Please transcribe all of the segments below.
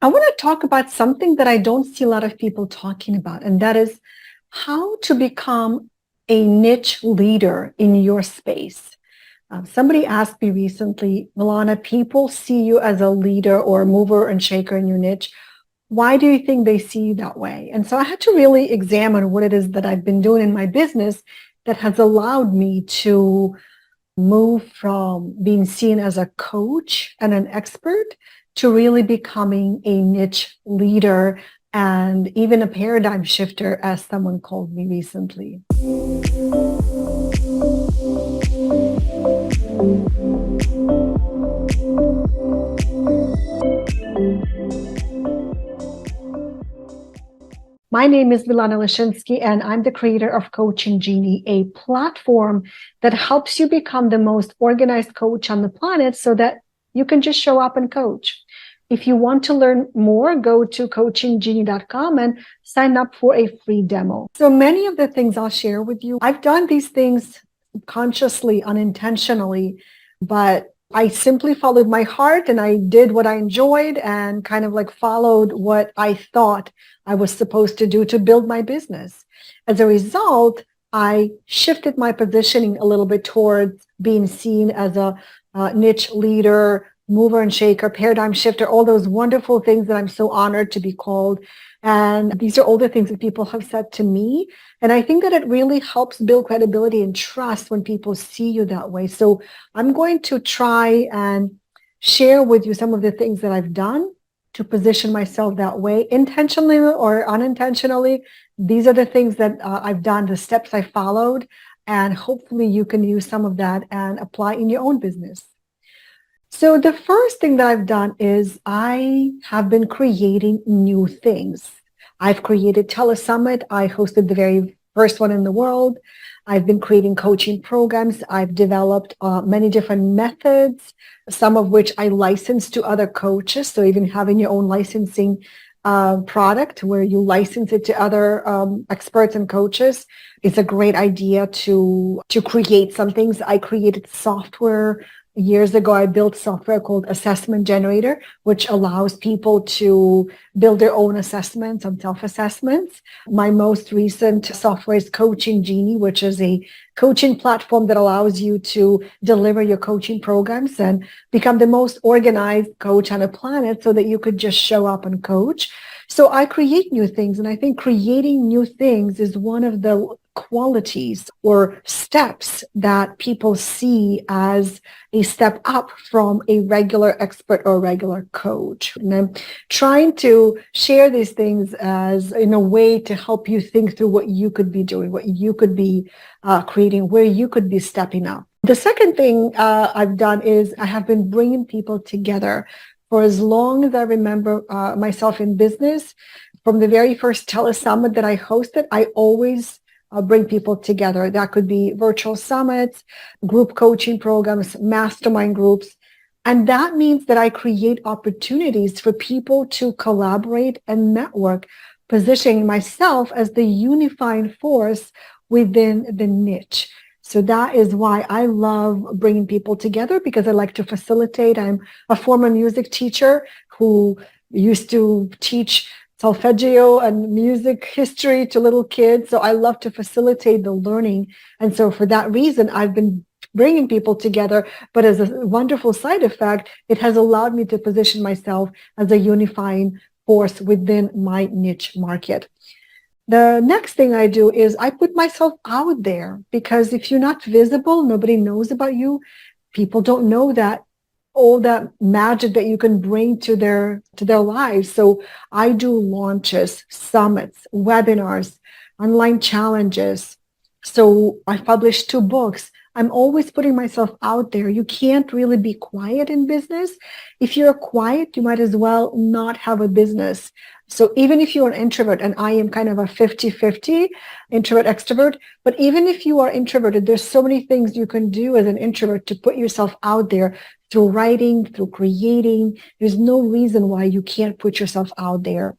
I want to talk about something that I don't see a lot of people talking about, and that is how to become a niche leader in your space. Somebody asked me recently, Milana, people see you as a leader or a mover and shaker in your niche. Why do you think they see you that way? And so I had to really examine what it is that I've been doing in my business that has allowed me to move from being seen as a coach and an expert to really becoming a niche leader and even a paradigm shifter, as someone called me recently. My name is Milana Leshinsky, and I'm the creator of Coaching Genie, a platform that helps you become the most organized coach on the planet so that you can just show up and coach. If you want to learn more, go to coachinggenie.com and sign up for a free demo. So many of the things I'll share with you, I've done these things consciously, unintentionally, but I simply followed my heart and I did what I enjoyed and kind of like followed what I thought I was supposed to do to build my business. As a result, I shifted my positioning a little bit towards being seen as a niche leader, mover and shaker, paradigm shifter, all those wonderful things that I'm so honored to be called. And these are all the things that people have said to me. And I think that it really helps build credibility and trust when people see you that way. So I'm going to try and share with you some of the things that I've done to position myself that way, intentionally or unintentionally. These are the things that I've done, the steps I followed, and hopefully you can use some of that and apply in your own business. So the first thing that I've done is I have been creating new things. I've created Telesummit. I hosted the very first one in the world. I've been creating coaching programs. I've developed many different methods, some of which I license to other coaches. So even having your own licensing product where you license it to other experts and coaches is a great idea to create some things. I created software. Years ago, I built software called Assessment Generator, which allows people to build their own assessments and self-assessments. My most recent software is Coaching Genie, which is a coaching platform that allows you to deliver your coaching programs and become the most organized coach on the planet so that you could just show up and coach. So I create new things, and I think creating new things is one of the qualities or steps that people see as a step up from a regular expert or regular coach. And I'm trying to share these things as in a way to help you think through what you could be doing, what you could be creating, where you could be stepping up. The second thing I've done is I have been bringing people together. For as long as I remember myself in business, from the very first telesummit that I hosted, I always bring people together. That could be virtual summits, group coaching programs, mastermind groups. And that means that I create opportunities for people to collaborate and network, positioning myself as the unifying force within the niche. So that is why I love bringing people together, because I like to facilitate. I'm a former music teacher who used to teach solfeggio and music history to little kids. So I love to facilitate the learning. And so for that reason, I've been bringing people together. But as a wonderful side effect, it has allowed me to position myself as a unifying force within my niche market. The next thing I do is I put myself out there, because if you're not visible, nobody knows about you. People don't know that all that magic that you can bring to their lives. So I do launches, summits, webinars, online challenges. So I published 2 books. I'm always putting myself out there. You can't really be quiet in business. If you're quiet, you might as well not have a business. So even if you're an introvert, and I am kind of a 50-50 introvert extrovert, but even if you are introverted, there's so many things you can do as an introvert to put yourself out there through writing, through creating. There's no reason why you can't put yourself out there.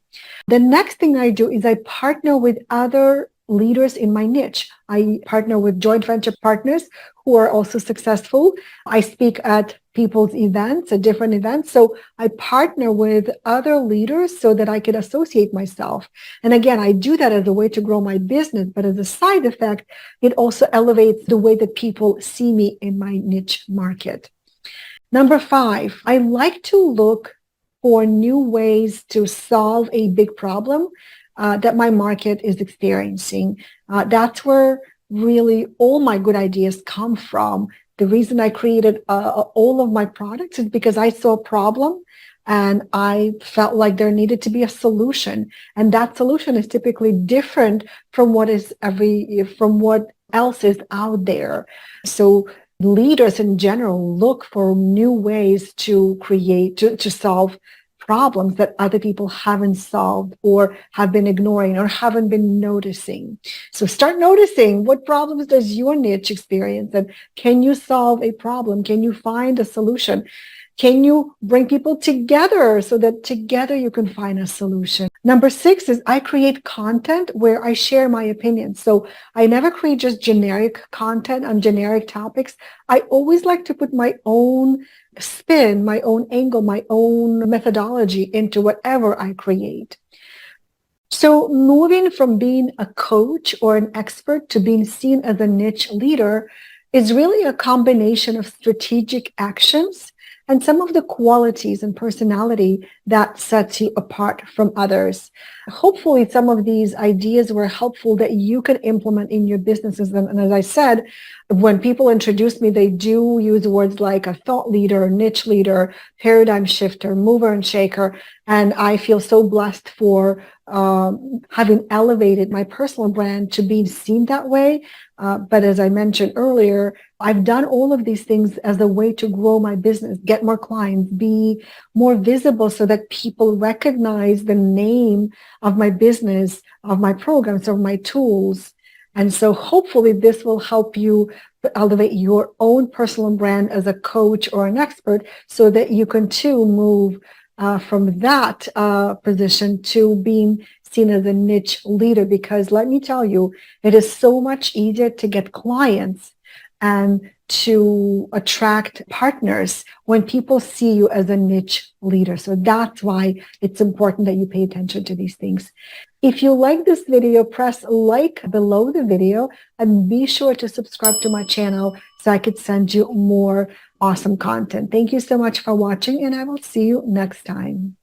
The next thing I do is I partner with other leaders in my niche. I partner with joint venture partners who are also successful. I speak at people's events, at different events. So I partner with other leaders so that I can associate myself. And again, I do that as a way to grow my business, but as a side effect, it also elevates the way that people see me in my niche market. Number 5, I like to look for new ways to solve a big problem that my market is experiencing. That's where really all my good ideas come from. The reason I created all of my products is because I saw a problem and I felt like there needed to be a solution. And that solution is typically different from what else is out there. So leaders in general look for new ways to solve problems that other people haven't solved or have been ignoring or haven't been noticing. So start noticing, what problems does your niche experience, and can you solve a problem? Can you find a solution? Can you bring people together so that together you can find a solution? Number 6 is I create content where I share my opinions. So I never create just generic content on generic topics. I always like to put my own spin, my own angle, my own methodology into whatever I create. So moving from being a coach or an expert to being seen as a niche leader is really a combination of strategic actions and some of the qualities and personality that sets you apart from others. Hopefully, some of these ideas were helpful that you can implement in your businesses. And as I said, when people introduce me, they do use words like a thought leader, niche leader, paradigm shifter, mover and shaker. And I feel so blessed for having elevated my personal brand to being seen that way. But as I mentioned earlier, I've done all of these things as a way to grow my business, get more clients, be more visible so that people recognize the name of my business, of my programs, of my tools. And so hopefully this will help you elevate your own personal brand as a coach or an expert so that you can too move from that position to being seen as a niche leader. Because let me tell you, it is so much easier to get clients and to attract partners when people see you as a niche leader. So that's why it's important that you pay attention to these things. If you like this video, press like below the video and be sure to subscribe to my channel so I could send you more awesome content. Thank you so much for watching, and I will see you next time.